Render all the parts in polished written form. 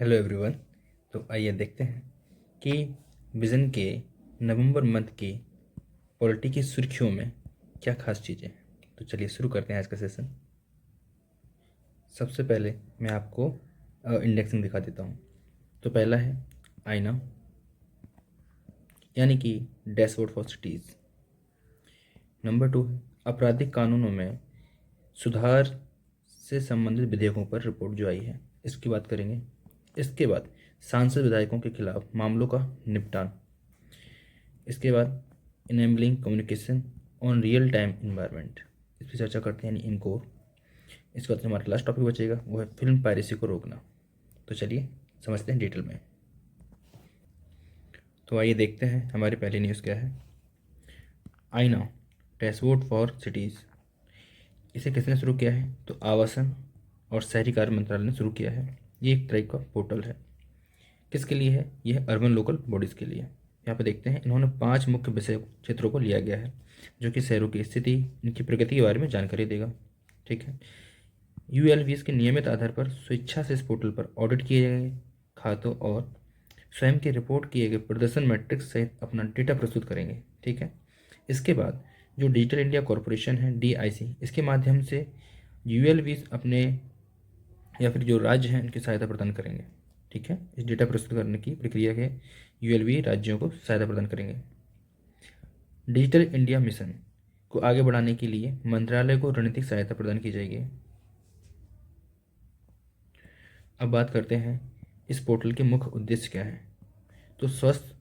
Hello everyone. तो आइए देखते हैं कि विज़न के नवंबर मंथ की पॉलिटी की सुर्खियों में क्या खास चीज़ें हैं। तो चलिए शुरू करते हैं आज का सेशन। सबसे पहले मैं आपको इंडेक्सिंग दिखा देता हूँ। तो पहला है आईना, यानी कि डैशबोर्ड फॉर सिटीज़। नंबर 2 है आपराधिक कानूनों में सुधार से संबंधित विधेयकों पर रिपोर्ट जो आई है, इसकी बात करेंगे। इसके बाद सांसद विधायकों के खिलाफ मामलों का निपटान। इसके बाद enabling communication on real time environment, इस पर चर्चा करते हैं, यानी इनकोर। इसके बाद हमारा लास्ट टॉपिक बचेगा, वो है फिल्म पायरेसी को रोकना। तो चलिए समझते हैं डिटेल में। तो आइए देखते हैं हमारी पहली न्यूज़ क्या है। आईना डैशबोर्ड फॉर सिटीज़, इसे किसने शुरू किया है? तो आवासन और शहरी कार्य मंत्रालय ने शुरू किया है। ये एक तरह का पोर्टल है। किसके लिए है? यह अर्बन लोकल बॉडीज़ के लिए। यहाँ पे देखते हैं इन्होंने 5 मुख्य विषय क्षेत्रों को लिया गया है, जो कि शहरों की स्थिति, इनकी प्रगति के बारे में जानकारी देगा। ठीक है। यूएलवीएस के नियमित आधार पर स्वेच्छा से इस पोर्टल पर ऑडिट किए गए खातों और स्वयं के रिपोर्ट किए गए प्रदर्शन मैट्रिक्स सहित अपना डेटा प्रस्तुत करेंगे। ठीक है। इसके बाद जो डिजिटल इंडिया कॉरपोरेशन है DIC, इसके माध्यम से यूएलवीएस अपने या फिर जो राज्य हैं उनकी सहायता प्रदान करेंगे। ठीक है। इस डेटा प्रस्तुत करने की प्रक्रिया के यूएलवी राज्यों को सहायता प्रदान करेंगे। डिजिटल इंडिया मिशन को आगे बढ़ाने के लिए मंत्रालय को रणनीतिक सहायता प्रदान की जाएगी। अब बात करते हैं इस पोर्टल के मुख्य उद्देश्य क्या है। तो स्वस्थ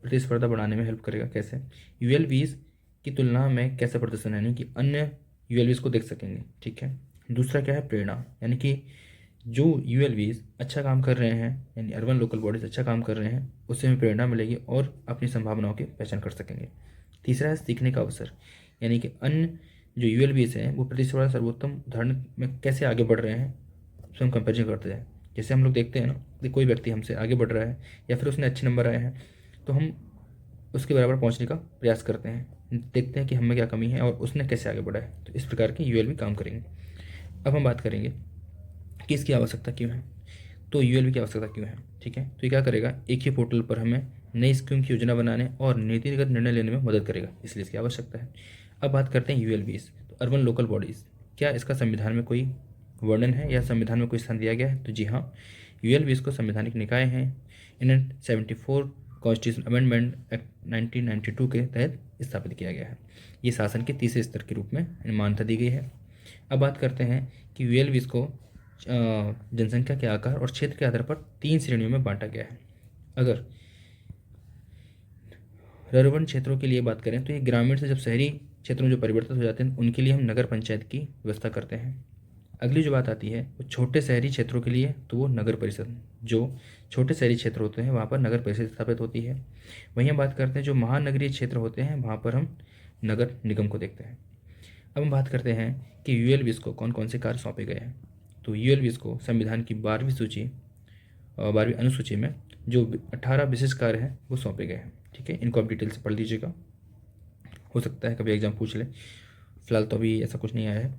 प्रतिस्पर्धा बढ़ाने में हेल्प करेगा। कैसे? यूएलवीज की तुलना में कैसा प्रदर्शन है, यानी कि अन्य यूएलवीज को देख सकेंगे। ठीक है। दूसरा क्या है? प्रेरणा, यानी कि जो यूएलवीज अच्छा काम कर रहे हैं, यानी अर्बन लोकल बॉडीज अच्छा काम कर रहे हैं, उससे हमें प्रेरणा मिलेगी और अपनी संभावनाओं की पहचान कर सकेंगे। तीसरा है सीखने का अवसर, यानी कि अन्य जो यूएलवीज हैं वो प्रतिस्पर्धा सर्वोत्तम उदाहरण में कैसे आगे बढ़ रहे हैं, उससे हम कंपेरिजन करते हैं। जैसे हम लोग देखते हैं ना कि कोई व्यक्ति हमसे आगे बढ़ रहा है या फिर उसने अच्छे नंबर आए हैं, तो हम उसके बराबर पहुंचने का प्रयास करते हैं, देखते हैं कि हमें क्या कमी है और उसने कैसे आगे बढ़ा है। तो इस प्रकार के यूएलवी काम करेंगे। अब हम बात करेंगे कि इसकी आवश्यकता क्यों है। तो यूएलवी की आवश्यकता क्यों है? ठीक है। तो ये क्या करेगा? एक ही पोर्टल पर हमें नई स्कीम की योजना बनाने और नीतिगत निर्णय लेने में मदद करेगा, इसलिए इसकी आवश्यकता है। अब बात करते हैं यूएलवीज, तो अर्बन लोकल बॉडीज़, क्या इसका संविधान में कोई वर्णन है या संविधान में कोई स्थान दिया गया है? तो जी हाँ, यूएलवीज को संवैधानिक निकाय हैं। इन्हें 74 कॉन्स्टिट्यूशन अमेंडमेंट एक्ट 1992 के तहत स्थापित किया गया है। ये शासन के तीसरे स्तर के रूप में इन्हें मान्यता दी गई है। अब बात करते हैं कि यूएलवीज को जनसंख्या के आकार और क्षेत्र के आधार पर 3 श्रेणियों में बांटा गया है। अगर अर्बन क्षेत्रों के लिए बात करें तो ये ग्रामीण से जब शहरी क्षेत्रों में जो परिवर्तित हो जाते हैं उनके लिए हम नगर पंचायत की व्यवस्था करते हैं। अगली जो बात आती है वो छोटे शहरी क्षेत्रों के लिए, तो वो नगर परिषद, जो छोटे शहरी क्षेत्र होते हैं वहाँ पर नगर परिषद स्थापित होती है। वहीं हम बात करते हैं जो महानगरीय क्षेत्र होते हैं वहाँ पर हम नगर निगम को देखते हैं। अब हम बात करते हैं कि यूएलवीज को कौन कौन से कार्य सौंपे गए हैं। तो यूएलवीज को संविधान की 12वीं अनुसूची में जो 18 विशेष कार्य हैं वो सौंपे गए हैं। ठीक है। इनको आप डिटेल से पढ़ लीजिएगा, हो सकता है कभी एग्जाम पूछ ले, फिलहाल तो अभी ऐसा कुछ नहीं आया है।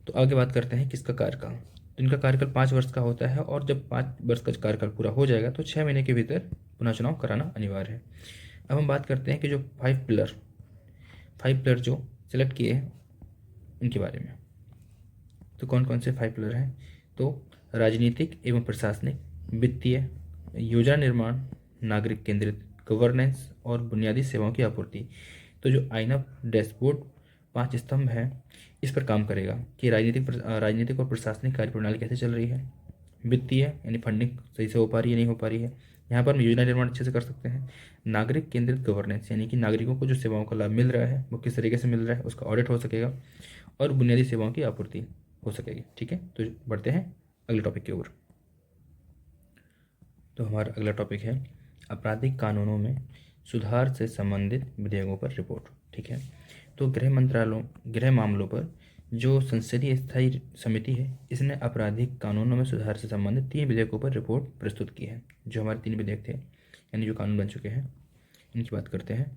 तो आगे बात करते हैं किसका कार्यकाल। तो इनका कार्यकाल 5 वर्ष का होता है और जब 5 वर्ष का कार्यकाल पूरा हो जाएगा तो 6 महीने के भीतर पुनः चुनाव कराना अनिवार्य है। अब हम बात करते हैं कि जो 5 पिलर जो सिलेक्ट किए हैं उनके बारे में। तो कौन कौन से 5 पिलर हैं? तो राजनीतिक एवं प्रशासनिक, वित्तीय, योजना निर्माण, नागरिक केंद्रित, गवर्नेंस और बुनियादी सेवाओं की आपूर्ति। तो जो आईना डैशबोर्ड 5 स्तंभ है, इस पर काम करेगा कि राजनीतिक और प्रशासनिक कार्यप्रणाली कैसे चल रही है। वित्तीय, यानी फंडिंग सही से हो पा रही है नहीं हो पा रही है, यहाँ पर हम योजना निर्माण अच्छे से कर सकते हैं। नागरिक केंद्रित गवर्नेंस, यानी कि नागरिकों को जो सेवाओं का लाभ मिल रहा है वो किस तरीके से मिल रहा है उसका ऑडिट हो सकेगा और बुनियादी सेवाओं की आपूर्ति हो सकेगी। ठीक है। तो बढ़ते हैं अगले टॉपिक की ओर। तो हमारा अगला टॉपिक है आपराधिक कानूनों में सुधार से संबंधित विधेयकों पर रिपोर्ट। ठीक है। तो गृह मामलों पर जो संसदीय स्थायी समिति है, इसने आपराधिक कानूनों में सुधार से संबंधित 3 विधेयकों पर रिपोर्ट प्रस्तुत की है। जो हमारे 3 विधेयक थे, यानी जो कानून बन चुके हैं, इनकी बात करते हैं।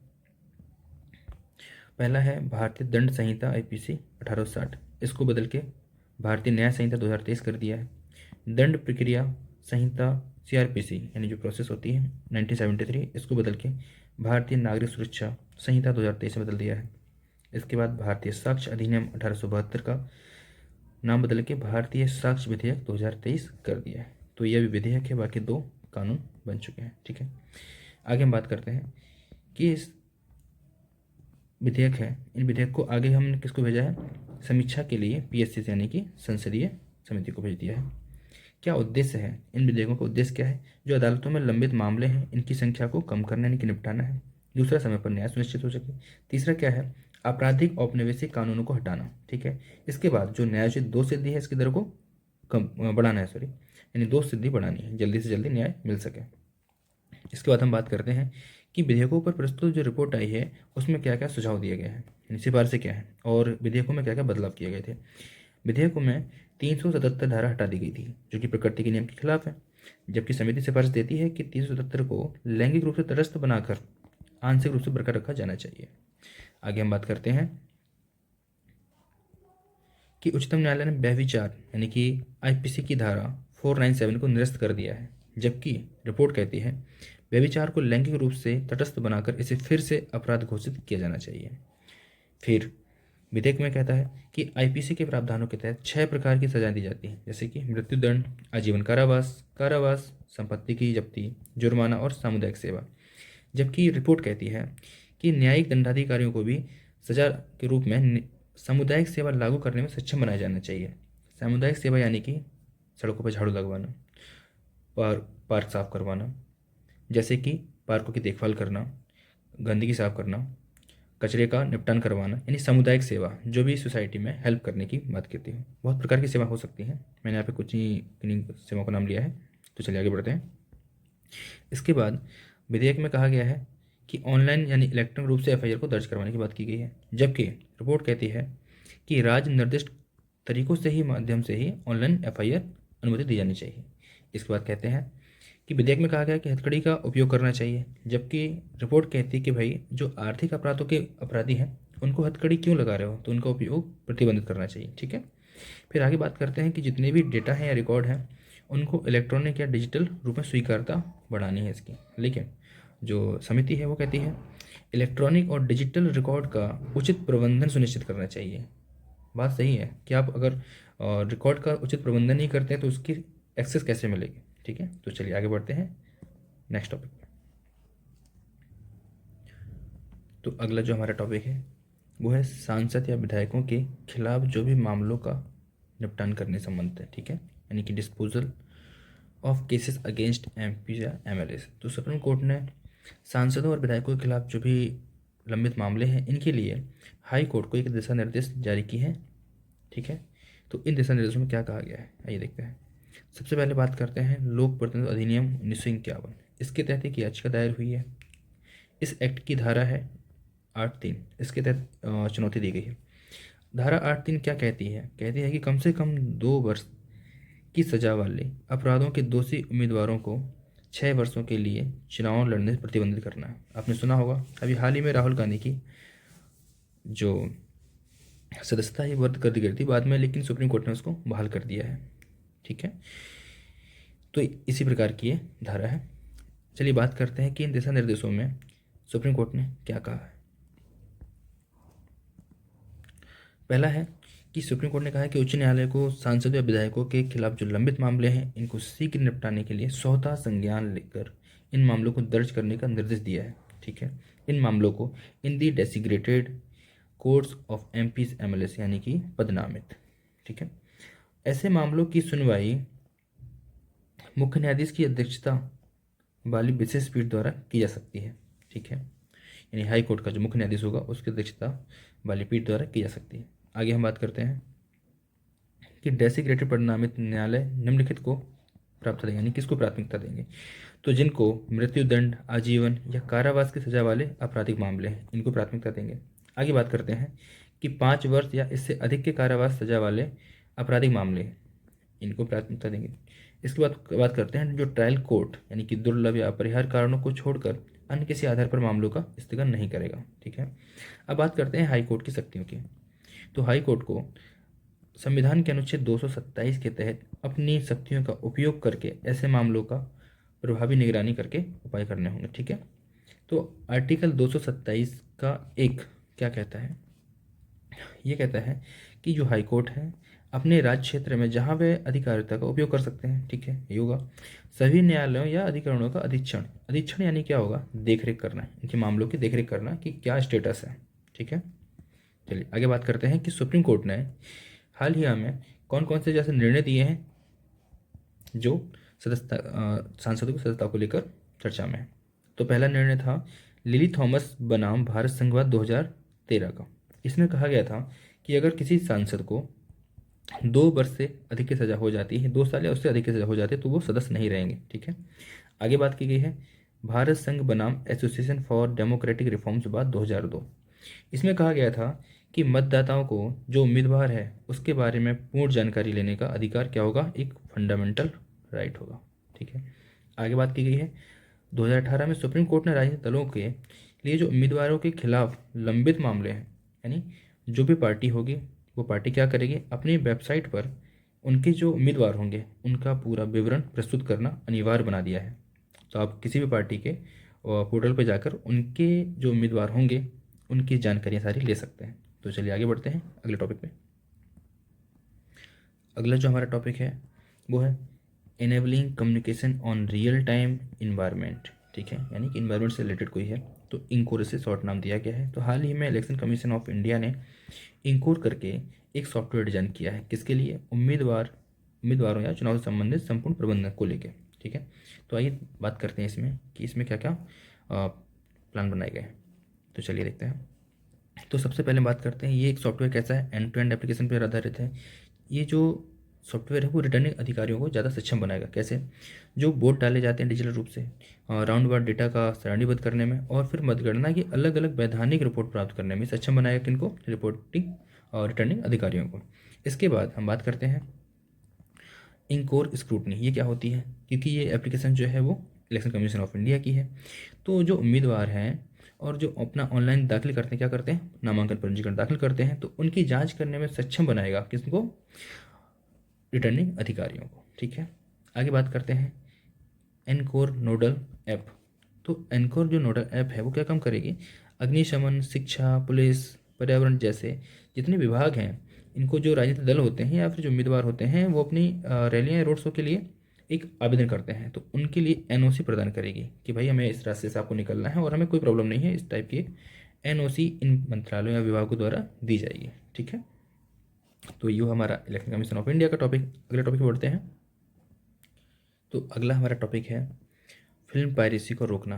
पहला है भारतीय दंड संहिता IPC 1860, इसको बदल के भारतीय न्याय संहिता 2023 कर दिया है। दंड प्रक्रिया संहिता CRPC यानी जो प्रोसेस होती है 1973, इसको बदल के भारतीय नागरिक सुरक्षा संहिता 2023 में बदल दिया है। इसके बाद भारतीय साक्ष्य अधिनियम 1872 का नाम बदल के भारतीय साक्ष्य विधेयक 2023 कर दिया है। तो यह भी विधेयक है, बाकी 2 कानून बन चुके हैं। ठीक है, आगे हम बात करते हैं कि इस विधेयक है, इन विधेयक को आगे हमने किसको भेजा है, समीक्षा के लिए PSC यानी कि संसदीय समिति को भेज दिया है। क्या उद्देश्य है इन विधेयकों का? उद्देश्य क्या है? जो अदालतों में लंबित मामले हैं इनकी संख्या को कम करना यानी कि निपटाना है। दूसरा, समय पर न्याय सुनिश्चित हो सके। तीसरा क्या है, आपराधिक औपनिवेशिक कानूनों को हटाना। ठीक है, इसके बाद जो न्यायोचित 2 सिद्धि है इसकी दर को कम बढ़ाना है, यानी 2 सिद्धि बढ़ानी है, जल्दी से जल्दी न्याय मिल सके। इसके बाद हम बात करते हैं कि विधेयकों पर प्रस्तुत जो रिपोर्ट आई है उसमें क्या क्या सुझाव दिए गए हैं, यानी सिफारिशें क्या हैं और विधेयकों में क्या क्या बदलाव किए गए थे। विधेयकों में 377 धारा हटा दी गई थी जो कि प्रकृति के नियम के खिलाफ है, जबकि समिति सिफारिश देती है कि 377 को लैंगिक रूप से तटस्थ बनाकर आंशिक रूप से बरकरार रखा जाना चाहिए। आगे हम बात करते हैं कि उच्चतम न्यायालय ने व्यभिचार यानी कि IPC की धारा 497 को निरस्त कर दिया है, जबकि रिपोर्ट कहती है व्यभिचार को लैंगिक रूप से तटस्थ बनाकर इसे फिर से अपराध घोषित किया जाना चाहिए। फिर विधेयक में कहता है कि IPC के प्रावधानों के तहत 6 प्रकार की सजाएं दी जाती हैं, जैसे कि मृत्युदंड, आजीवन कारावास, संपत्ति की जब्ती, जुर्माना और सामुदायिक सेवा। जबकि रिपोर्ट कहती है कि न्यायिक दंडाधिकारियों को भी सजा के रूप में सामुदायिक सेवा लागू करने में सक्षम बनाया जाना चाहिए। सामुदायिक सेवा यानी कि सड़कों पर झाड़ू लगवाना, पार्क साफ करवाना, जैसे कि पार्कों की देखभाल करना, गंदगी साफ करना, कचरे का निपटान करवाना, यानी सामुदायिक सेवा जो भी सोसाइटी में हेल्प करने की बात करती है। बहुत प्रकार की सेवा हो सकती है, मैंने यहाँ पे कुछ ही इन्हीं सेवाओं का नाम लिया है। तो चलिए आगे बढ़ते हैं। इसके बाद विधेयक में कहा गया है कि ऑनलाइन यानी इलेक्ट्रॉनिक रूप से FIR को दर्ज करवाने की बात की गई है, जबकि रिपोर्ट कहती है कि राज्य निर्दिष्ट तरीकों से ही माध्यम से ही ऑनलाइन FIR अनुमति दी जानी चाहिए। इसके बाद कहते हैं कि विधेयक में कहा गया कि हथकड़ी का उपयोग करना चाहिए, जबकि रिपोर्ट कहती है कि भाई जो आर्थिक अपराधों के अपराधी हैं उनको हथकड़ी क्यों लगा रहे हो, तो उनका उपयोग प्रतिबंधित करना चाहिए। ठीक है, फिर आगे बात करते हैं कि जितने भी डेटा हैं या रिकॉर्ड हैं उनको इलेक्ट्रॉनिक या डिजिटल रूप में स्वीकारता बढ़ानी है इसकी। लेकिन जो समिति है वो कहती है इलेक्ट्रॉनिक और डिजिटल रिकॉर्ड का उचित प्रबंधन सुनिश्चित करना चाहिए। बात सही है कि आप अगर रिकॉर्ड का उचित प्रबंधन नहीं करते हैं तो उसकी एक्सेस कैसे मिलेगी। ठीक है, तो चलिए आगे बढ़ते हैं नेक्स्ट टॉपिक पे। तो अगला जो हमारा टॉपिक है वो है सांसद या विधायकों के खिलाफ जो भी मामलों का निपटान करने संबंधित है। ठीक है, यानी कि disposal of cases against MP या MLAs। तो सुप्रीम कोर्ट ने सांसदों और विधायकों के खिलाफ जो भी लंबित मामले हैं इनके लिए हाई कोर्ट को एक दिशा निर्देश जारी की है। ठीक है, तो इन दिशा निर्देशों में क्या कहा गया है आइए देखते हैं। सबसे पहले बात करते हैं लोक प्रतिनिधित्व अधिनियम 1951। इसके तहत एक याचिका दायर हुई है। इस एक्ट की धारा है 8(3), इसके तहत चुनौती दी गई है। धारा 8(3) क्या कहती है? कहती है कि कम से कम 2 वर्ष की सजा वाले अपराधों के दोषी उम्मीदवारों को 6 वर्षों के लिए चुनाव लड़ने से प्रतिबंधित करना है। आपने सुना होगा अभी हाल ही में राहुल गांधी की जो सदस्यता ही रद्द कर दी गई थी बाद में, लेकिन सुप्रीम कोर्ट ने उसको बहाल कर दिया है। ठीक है, तो इसी प्रकार की ये धारा है। चलिए बात करते हैं कि इन दिशा निर्देशों में सुप्रीम कोर्ट ने क्या कहा है। पहला है कि सुप्रीम कोर्ट ने कहा है कि उच्च न्यायालय को सांसदों या विधायकों के खिलाफ जो लंबित मामले हैं इनको शीघ्र निपटाने के लिए स्वतः संज्ञान लेकर इन मामलों को दर्ज करने का निर्देश दिया है। ठीक है, इन मामलों को इन दी डेसिग्रेटेड कोर्ट्स ऑफ MPs MLAs यानी कि पदनामित। ठीक है, ऐसे मामलों की सुनवाई मुख्य न्यायाधीश की अध्यक्षता वाली विशेष पीठ द्वारा की जा सकती है। ठीक है, यानी हाई कोर्ट का जो मुख्य न्यायाधीश होगा उसकी अध्यक्षता वाली पीठ द्वारा की जा सकती है। आगे हम बात करते हैं कि डेसिग्रेटेड परिणामित न्यायालय निम्नलिखित को प्राप्त देंगे, यानी किसको प्राथमिकता देंगे? तो जिनको मृत्युदंड, आजीवन या कारावास की सजा वाले आपराधिक मामले हैं इनको प्राथमिकता देंगे। आगे बात करते हैं कि 5 वर्ष या इससे अधिक के कारावास सजा वाले आपराधिक मामले इनको प्राथमिकता देंगे। इसके बाद बात करते हैं जो ट्रायल कोर्ट यानी कि दुर्लभ या अपरिहार्य कारणों को छोड़कर अन्य किसी आधार पर मामलों का स्थगन नहीं करेगा। ठीक है, अब बात करते हैं हाई कोर्ट की शक्तियों की। तो हाई कोर्ट को संविधान के अनुच्छेद 227 के तहत अपनी शक्तियों का उपयोग करके ऐसे मामलों का प्रभावी निगरानी करके उपाय करने होंगे। ठीक है, तो आर्टिकल 227 का एक क्या कहता है, ये कहता है कि जो हाई कोर्ट है अपने राज्य क्षेत्र में जहाँ वे अधिकारिता का उपयोग कर सकते हैं, ठीक है, ये होगा सभी न्यायालयों या अधिकरणों का अधीक्षण। अधीक्षण यानी क्या होगा, देखरेख करना, इनके मामलों की देखरेख करना कि क्या स्टेटस है। ठीक है, चलिए आगे बात करते हैं कि सुप्रीम कोर्ट ने हाल ही में कौन कौन से जैसे निर्णय दिए हैं जो सदस्यता सांसदों की सदस्यता को लेकर चर्चा में है। तो पहला निर्णय था लिली थॉमस बनाम भारत संघवाद 2013 का। इसमें कहा गया था कि अगर किसी सांसद को 2 वर्ष से अधिक की सज़ा हो जाती है, 2 साल या उससे अधिक की सज़ा हो जाती है, तो वो सदस्य नहीं रहेंगे। ठीक है, आगे बात की गई है भारत संघ बनाम एसोसिएशन फॉर डेमोक्रेटिक रिफॉर्म्स बात 2002। इसमें कहा गया था कि मतदाताओं को जो उम्मीदवार है उसके बारे में पूर्ण जानकारी लेने का अधिकार क्या होगा, एक फंडामेंटल राइट होगा। ठीक है, आगे बात की गई है 2018 में सुप्रीम कोर्ट ने राजनीतिक दलों के लिए जो उम्मीदवारों के खिलाफ लंबित मामले हैं, यानी जो भी पार्टी होगी वो पार्टी क्या करेगी, अपनी वेबसाइट पर उनके जो उम्मीदवार होंगे उनका पूरा विवरण प्रस्तुत करना अनिवार्य बना दिया है। तो आप किसी भी पार्टी के पोर्टल पर जाकर उनके जो उम्मीदवार होंगे उनकी जानकारियाँ सारी ले सकते हैं। तो चलिए आगे बढ़ते हैं अगले टॉपिक पे। अगला जो हमारा टॉपिक है वो है enabling communication on real time environment. ठीक है, यानी कि इन्वायरमेंट से रिलेटेड कोई है तो इंकोर से शॉर्ट नाम दिया गया है। तो हाल ही में इलेक्शन कमीशन ऑफ इंडिया ने इंकोर करके एक सॉफ्टवेयर डिजाइन किया है, किसके लिए, उम्मीदवारों या चुनाव से संबंधित संपूर्ण प्रबंधन को लेकर। ठीक है, तो आइए बात करते हैं इसमें कि इसमें क्या क्या प्लान बनाए गए हैं। तो चलिए देखते हैं। तो सबसे पहले बात करते हैं ये एक सॉफ्टवेयर कैसा है, एंड टू एंड एप्लीकेशन पर आधारित है। ये जो सॉफ्टवेयर है वो रिटर्निंग अधिकारियों को ज़्यादा सक्षम बनाएगा। कैसे, जो वोट डाले जाते हैं डिजिटल रूप से राउंड वार डेटा का सारणीबद्ध करने में और फिर मतगणना की अलग अलग वैधानिक रिपोर्ट प्राप्त करने में सक्षम बनाएगा किनको, रिपोर्टिंग और रिटर्निंग अधिकारियों को। इसके बाद हम बात करते हैं इंकोर स्क्रूटनी। ये क्या होती है, क्योंकि ये एप्लीकेशन जो है वो इलेक्शन कमीशन ऑफ इंडिया की है। तो जो उम्मीदवार हैं और जो अपना ऑनलाइन दाखिल करते हैं, क्या करते हैं, नामांकन पंजीकरण दाखिल करते हैं, तो उनकी जांच करने में सक्षम बनाएगा किसको, रिटर्निंग अधिकारियों को। ठीक है, आगे बात करते हैं एनकोर नोडल ऐप। तो एनकोर जो नोडल ऐप है वो क्या काम करेगी, अग्निशमन, शिक्षा, पुलिस, पर्यावरण जैसे जितने विभाग हैं इनको जो राजनीतिक दल होते हैं या फिर जो उम्मीदवार होते हैं वो अपनी रैलियाँ या रोड शो के लिए एक आवेदन करते हैं तो उनके लिए एनओसी प्रदान करेगी कि भाई हमें इस रास्ते से आपको निकलना है और हमें कोई प्रॉब्लम नहीं है। इस टाइप की एनओसी इन मंत्रालयों या विभागों द्वारा दी जाएगी। ठीक है, तो ये हमारा इलेक्शन कमीशन ऑफ इंडिया का टॉपिक। अगले टॉपिक पे बढ़ते हैं। तो अगला हमारा टॉपिक है फिल्म पायरेसी को रोकना।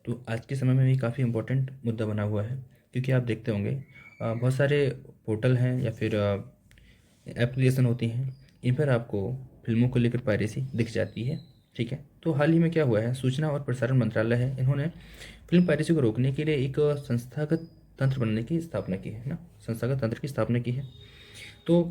तो आज के समय में भी काफ़ी इंपॉर्टेंट मुद्दा बना हुआ है, क्योंकि आप देखते होंगे बहुत सारे पोर्टल हैं या फिर एप्लीकेशन होती हैं, इन पर आपको फिल्मों को लेकर पायरेसी दिख जाती है। ठीक है, तो हाल ही में क्या हुआ है, सूचना और प्रसारण मंत्रालय है, इन्होंने फिल्म पायरेसी को रोकने के लिए एक संस्थागत तंत्र बनाने की स्थापना की है ना, संस्थागत तंत्र की स्थापना की है। तो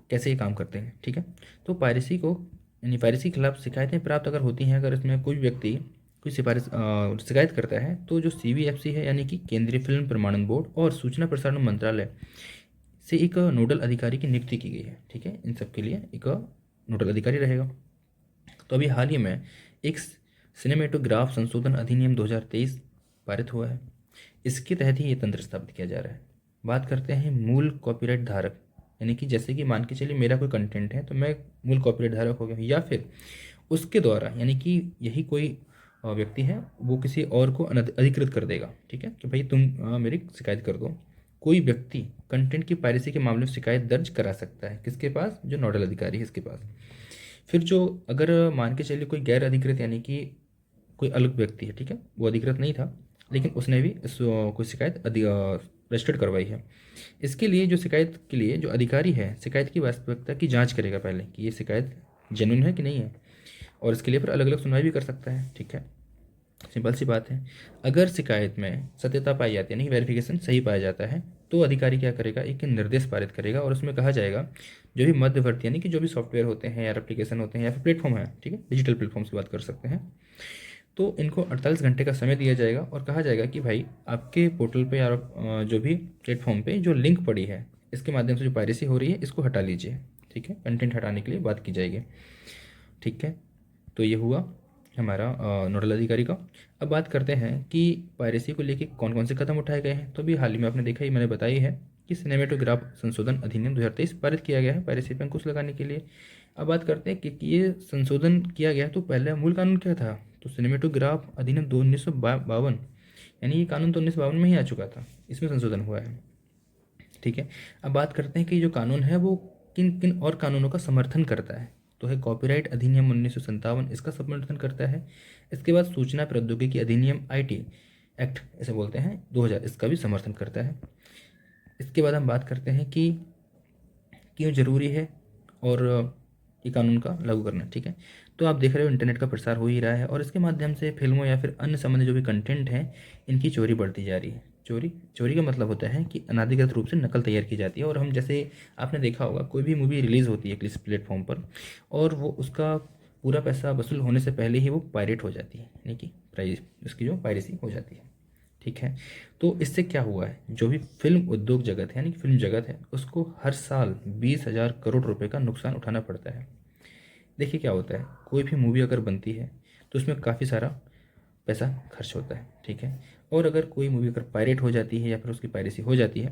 कैसे ये काम करते हैं, ठीक है, तो पायरेसी को यानी पायरेसी के खिलाफ शिकायतें प्राप्त अगर होती हैं, अगर इसमें कोई व्यक्ति कोई शिकायत करता है तो जो CBFC है यानी कि केंद्रीय फिल्म प्रमाणन बोर्ड और सूचना प्रसारण मंत्रालय से एक नोडल अधिकारी की नियुक्ति की गई है। ठीक है, इन सब के लिए एक नोडल अधिकारी रहेगा। तो अभी हाल ही में एक सिनेमेटोग्राफ संशोधन अधिनियम 2023 पारित हुआ है, इसके तहत ही ये तंत्र स्थापित किया जा रहा है। बात करते हैं मूल कॉपीराइट धारक, यानी कि जैसे कि मान के चलिए मेरा कोई कंटेंट है तो मैं मूल कॉपीराइट धारक हो गया, या फिर उसके द्वारा यानी कि यही कोई व्यक्ति है वो किसी और को अधिकृत कर देगा। ठीक है, कि भाई तुम मेरी शिकायत कर दो। कोई व्यक्ति कंटेंट की पायरेसी के मामले में शिकायत दर्ज करा सकता है, किसके पास, जो नोडल अधिकारी है इसके पास। फिर जो अगर मान के चलिए कोई गैर अधिकृत यानी कि कोई अलग व्यक्ति है, ठीक है, वो अधिकृत नहीं था लेकिन उसने भी इस कोई शिकायत रजिस्टर्ड करवाई है, इसके लिए जो शिकायत के लिए जो अधिकारी है शिकायत की वास्तविकता की जांच करेगा पहले कि ये शिकायत जेन्युइन है कि नहीं है, और इसके लिए फिर अलग अलग सुनवाई भी कर सकता है। ठीक है, सिंपल सी बात है। अगर शिकायत में सत्यता पाई जाती है, यानी वेरिफिकेशन सही पाया जाता है, तो अधिकारी क्या करेगा, एक निर्देश पारित करेगा और उसमें कहा जाएगा जो भी मध्यवर्ती यानी कि जो भी सॉफ्टवेयर होते हैं या एप्लीकेशन होते हैं या फिर प्लेटफॉर्म है, ठीक है, डिजिटल प्लेटफॉर्म्स की बात कर सकते हैं, तो इनको 48 घंटे का समय दिया जाएगा और कहा जाएगा कि भाई आपके पोर्टल पे या जो भी प्लेटफॉर्म पे जो लिंक पड़ी है इसके माध्यम से जो पायरेसी हो रही है इसको हटा लीजिए। ठीक है, कंटेंट हटाने के लिए बात की जाएगी। ठीक है, तो ये हुआ हमारा नोडल अधिकारी का। अब बात करते हैं कि पायरेसी को लेके कौन कौन से कदम उठाए गए हैं। तो अभी हाल ही में आपने देखा ही, मैंने बताई है कि सिनेमेटोग्राफ संशोधन अधिनियम 2023 पारित किया गया है पायरेसी पर अंकुश लगाने के लिए। अब बात करते हैं कि ये संशोधन किया गया तो पहले मूल कानून क्या था। तो सिनेमेटोग्राफ अधिनियम 1952, यानी ये कानून तो 1952 में ही आ चुका था, इसमें संशोधन हुआ है। ठीक है। अब बात करते हैं कि जो कानून है वो किन किन और कानूनों का समर्थन करता है। तो है कॉपीराइट अधिनियम 1957, इसका समर्थन करता है। इसके बाद सूचना प्रौद्योगिकी अधिनियम आईटी एक्ट इसे बोलते हैं 2000, इसका भी समर्थन करता है। इसके बाद हम बात करते हैं कि क्यों ज़रूरी है और ये कानून का लागू करना। ठीक है। तो आप देख रहे हो इंटरनेट का प्रसार हो ही रहा है और इसके माध्यम से फिल्मों या फिर अन्य संबंधित जो भी कंटेंट है इनकी चोरी बढ़ती जा रही है। चोरी चोरी का मतलब होता है कि अनाधिकृत रूप से नकल तैयार की जाती है। और हम जैसे आपने देखा होगा कोई भी मूवी रिलीज़ होती है किसी प्लेटफॉर्म पर और वो उसका पूरा पैसा वसूल होने से पहले ही वो पायरेट हो जाती है, यानी कि प्राइस उसकी जो पायरेसी हो जाती है। ठीक है। तो इससे क्या हुआ है, जो भी फिल्म उद्योग जगत है यानी कि फिल्म जगत है उसको हर साल 20,000 करोड़ रुपए का नुकसान उठाना पड़ता है। देखिए क्या होता है, कोई भी मूवी अगर बनती है तो उसमें काफ़ी सारा पैसा खर्च होता है। ठीक है। और अगर कोई मूवी अगर पायरेट हो जाती है या फिर उसकी पायरेसी हो जाती है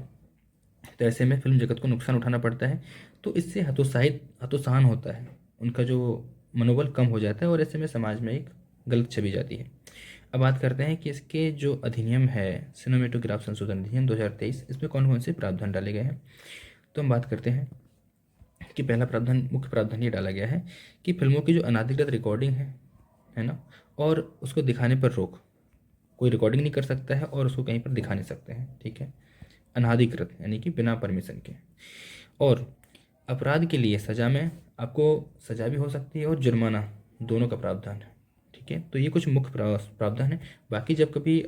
तो ऐसे में फिल्म जगत को नुकसान उठाना पड़ता है। तो इससे हतोत्साहन होता है, उनका जो मनोबल कम हो जाता है और ऐसे में समाज में एक गलत छवि जाती है। अब बात करते हैं कि इसके जो अधिनियम है सिनेमेटोग्राफ संशोधन अधिनियम 2023, इसमें कौन कौन से प्रावधान डाले गए हैं। तो हम बात करते हैं कि पहला प्रावधान, मुख्य प्रावधान ये डाला गया है कि फिल्मों की जो अनाधिकृत रिकॉर्डिंग है ना, और उसको दिखाने पर रोक। कोई रिकॉर्डिंग नहीं कर सकता है और उसको कहीं पर दिखा नहीं सकते हैं। ठीक है। अनाधिकृत यानी कि बिना परमिशन के। और अपराध के लिए सज़ा में आपको सज़ा भी हो सकती है और जुर्माना, दोनों का प्रावधान है। ठीक है। तो ये कुछ मुख्य प्रावधान है। बाकी जब कभी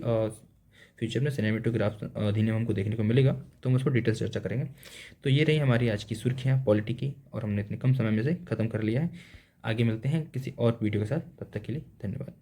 फ्यूचर में सिनेमेटोग्राफ अधिनियम हमको देखने को मिलेगा तो हम उस पर डिटेल्स चर्चा करेंगे। तो ये रही हमारी आज की सुर्खियाँ पॉलिटी की, और हमने इतने कम समय में से ख़त्म कर लिया है। आगे मिलते हैं किसी और वीडियो के साथ, तब तक के लिए धन्यवाद।